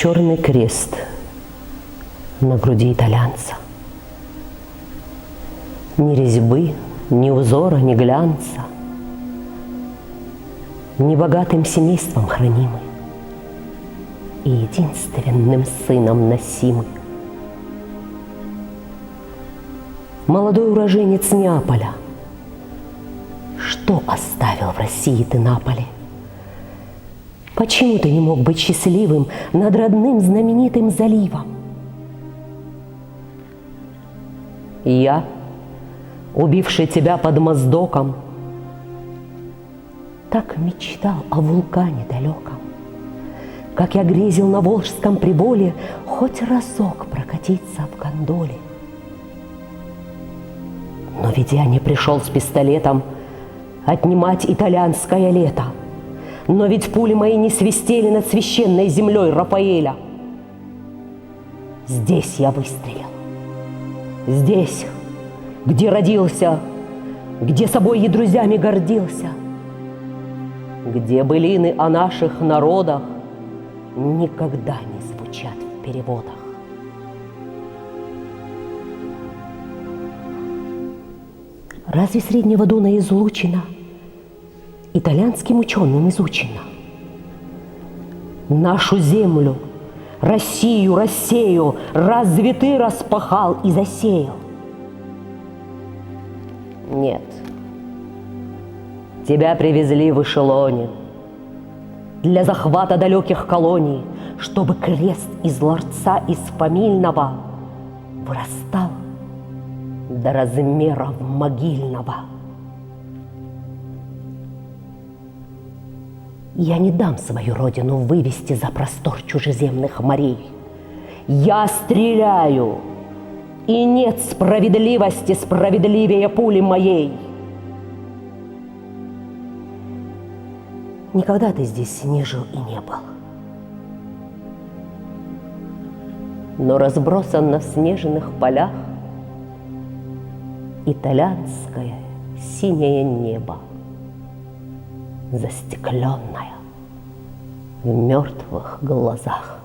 черный крест на груди итальянца. Ни резьбы, ни узора, ни глянца, ни богатым семейством хранимый и единственным сыном носимый. Молодой уроженец Неаполя, что оставил в России ты на поле? Почему ты не мог быть счастливым над родным знаменитым заливом? Я, убивший тебя под Моздоком, так мечтал о вулкане далеком, как я грезил на Волжском приболе хоть разок прокатиться в гондоле. Но ведь я не пришел с пистолетом отнимать итальянское лето. Но ведь пули мои не свистели над священной землей Рафаэля. Здесь я выстрелил. Здесь, где родился, где собой и друзьями гордился, где былины о наших народах никогда не звучат в переводах. Разве Среднего Дуна излучина итальянским ученым изучена? Нашу землю, Россию, Россею, разве ты распахал и засеял? Нет, тебя привезли в эшелоне для захвата далеких колоний, чтобы крест из ларца из фамильного вырастал до размеров могильного. Я не дам свою родину вывести за простор чужеземных морей. Я стреляю, и нет справедливости справедливее пули моей. Никогда ты здесь не жил и не был, но разбросан на снежных полях итальянское синее небо, застекленное в мертвых глазах.